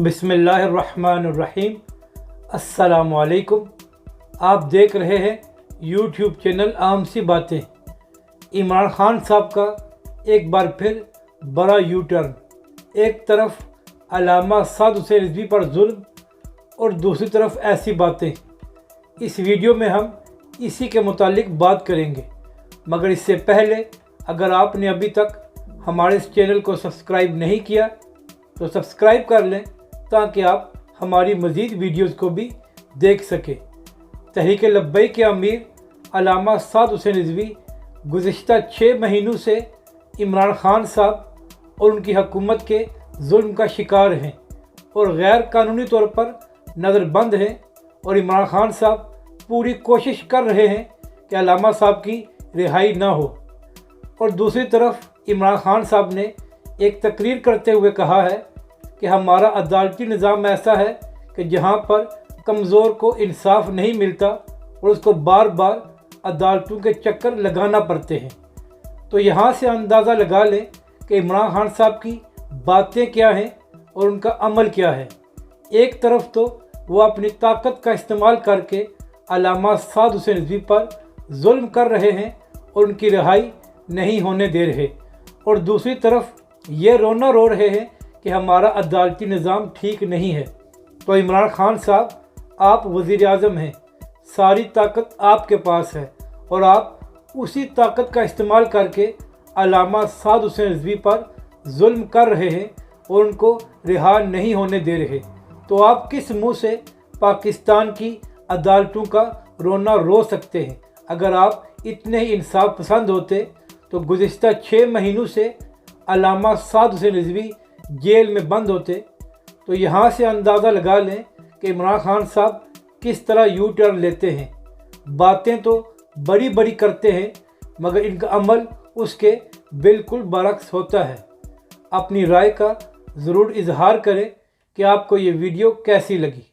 बिस्मिल्लाहिर्रहमानिर्रहीम। अस्सलामुअलैकुम। आप देख रहे हैं यूट्यूब चैनल आम सी बातें। इमरान खान साहब का एक बार फिर बड़ा यू टर्न। एक तरफ अल्लामा साद हुसैन रिजवी पर जुल्म और दूसरी तरफ ऐसी बातें। इस वीडियो में हम इसी के मुतालिक बात करेंगे, मगर इससे पहले अगर आपने अभी तक हमारे इस चैनल को सब्सक्राइब नहीं किया तो सब्सक्राइब कर लें ताकि आप हमारी मज़ीद वीडियोज़ को भी देख सकें। तहरीक लब्बैक के अमीर अल्लामा साद हुसैन रिजवी गुज़िश्ता 6 महीनों से इमरान खान साहब और उनकी हुकूमत के जुल्म का शिकार हैं और गैर कानूनी तौर पर नज़रबंद हैं, और इमरान खान साहब पूरी कोशिश कर रहे हैं कि अल्लामा साहब की रिहाई ना हो। और दूसरी तरफ इमरान खान साहब ने एक तकरीर करते हुए कहा है कि हमारा अदालती निज़ाम ऐसा है कि जहां पर कमज़ोर को इंसाफ नहीं मिलता और उसको बार बार अदालतों के चक्कर लगाना पड़ते हैं। तो यहां से अंदाज़ा लगा लें कि इमरान खान साहब की बातें क्या हैं और उनका अमल क्या है। एक तरफ तो वो अपनी ताकत का इस्तेमाल करके अल्लामा साद हुसैन रिजवी पर जुल्म कर रहे हैं और उनकी रिहाई नहीं होने दे रहे, और दूसरी तरफ ये रोना रो रहे हैं कि हमारा अदालती निज़ाम ठीक नहीं है। तो इमरान खान साहब, आप वज़ीर आज़म हैं, सारी ताकत आपके पास है और आप उसी ताकत का इस्तेमाल करके अल्लामा साद हुसैन रिजवी पर जुल्म कर रहे हैं और उनको रिहा नहीं होने दे रहे। तो आप किस मुंह से पाकिस्तान की अदालतों का रोना रो सकते हैं? अगर आप इतने ही इंसाफ पसंद होते तो गुज़िश्ता 6 महीनों से अल्लामा साद हुसैन रिजवी जेल में बंद होते। तो यहाँ से अंदाज़ा लगा लें कि इमरान खान साहब किस तरह यू टर्न लेते हैं। बातें तो बड़ी बड़ी करते हैं मगर इनका अमल उसके बिल्कुल बरक्स होता है। अपनी राय का ज़रूर इजहार करें कि आपको ये वीडियो कैसी लगी।